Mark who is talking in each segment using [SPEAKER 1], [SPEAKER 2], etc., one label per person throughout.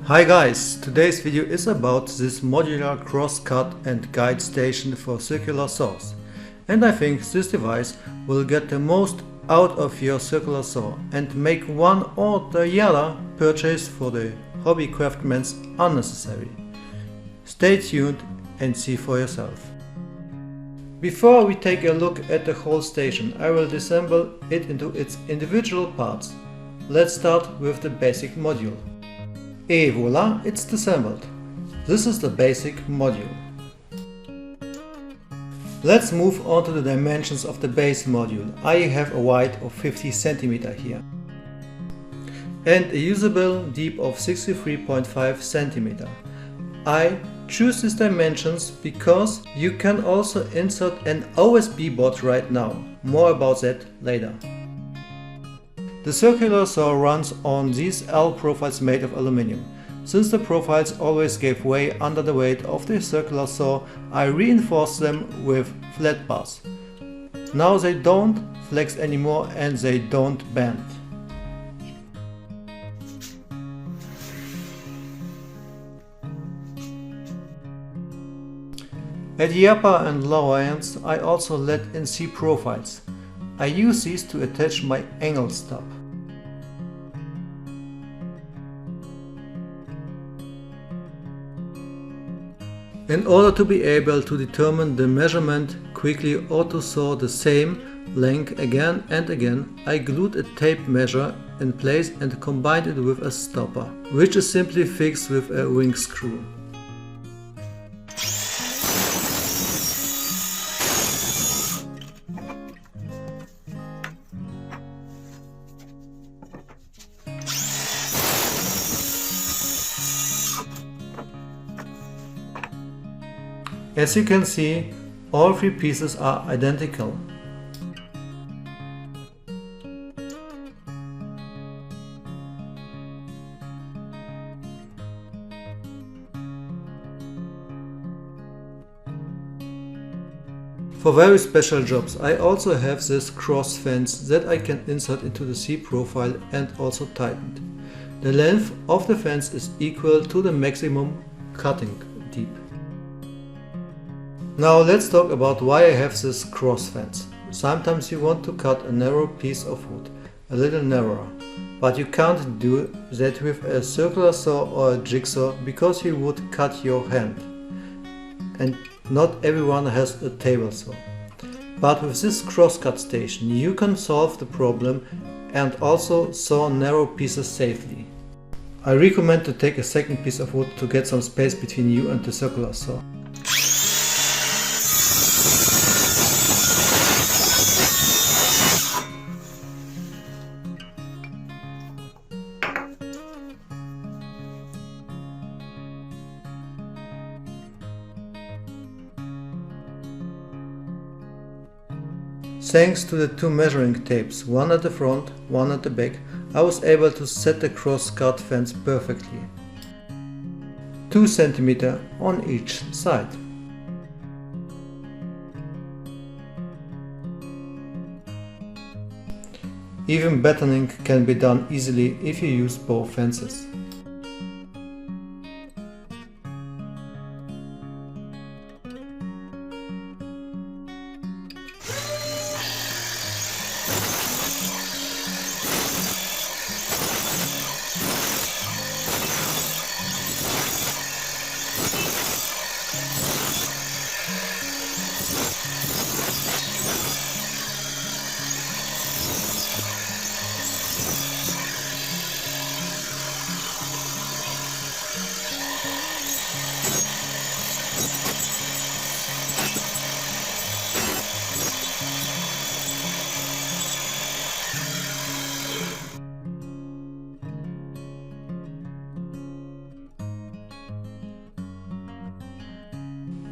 [SPEAKER 1] Hi guys, today's video is about this modular crosscut and guide station for circular saws. And I think this device will get the most out of your circular saw and make one or the other purchase for the hobby craftsman unnecessary. Stay tuned and see for yourself. Before we take a look at the whole station, I will disassemble it into its individual parts. Let's start with the basic module. Et voila, it's disassembled. This is the basic module. Let's move on to the dimensions of the base module. I have a width of 50 cm here and a usable depth of 63.5 cm. I choose these dimensions because you can also insert an OSB board right now. More about that later. The circular saw runs on these L profiles made of aluminum. Since the profiles always gave way under the weight of the circular saw, I reinforced them with flat bars. Now they don't flex anymore and they don't bend. At the upper and lower ends I also let in C profiles. I use these to attach my angle stub. In order to be able to determine the measurement quickly or to saw the same length again and again, I glued a tape measure in place and combined it with a stopper, which is simply fixed with a ring screw. As you can see, all three pieces are identical. For very special jobs, I also have this cross fence that I can insert into the C profile and also tightened. The length of the fence is equal to the maximum cutting depth. Now let's talk about why I have this cross fence. Sometimes you want to cut a narrow piece of wood, a little narrower, but you can't do that with a circular saw or a jigsaw because you would cut your hand. And not everyone has a table saw. But with this crosscut station you can solve the problem and also saw narrow pieces safely. I recommend to take a second piece of wood to get some space between you and the circular saw. Thanks to the two measuring tapes, one at the front, one at the back, I was able to set the crosscut fence perfectly. 2 cm on each side. Even battening can be done easily if you use both fences.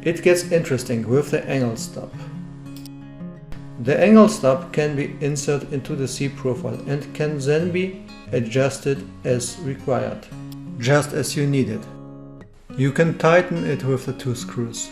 [SPEAKER 1] It gets interesting with the angle stub. The angle stub can be inserted into the C profile and can then be adjusted as required, just as you need it. You can tighten it with the 2 screws.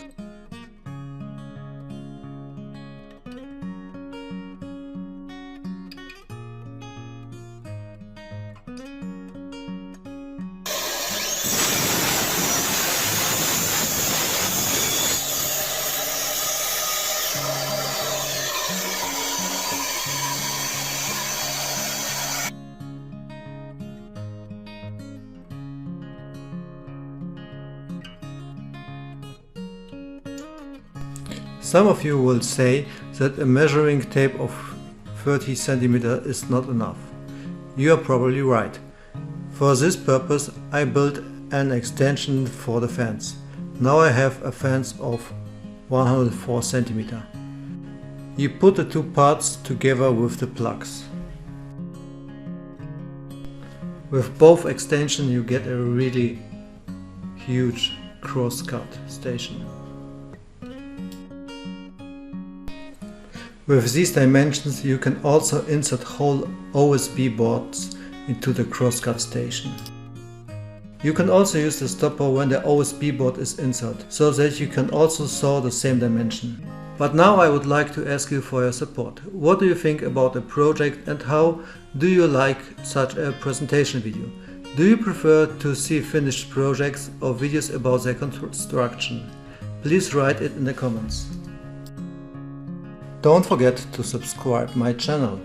[SPEAKER 1] Some of you will say that a measuring tape of 30 cm is not enough. You are probably right. For this purpose I built an extension for the fence. Now I have a fence of 104 cm. You put the two parts together with the plugs. With both extensions you get a really huge crosscut station. With these dimensions you can also insert whole OSB boards into the crosscut station. You can also use the stopper when the OSB board is inserted, so that you can also saw the same dimension. But now I would like to ask you for your support. What do you think about the project and how do you like such a presentation video? Do you prefer to see finished projects or videos about their construction? Please write it in the comments. Don't forget to subscribe my channel.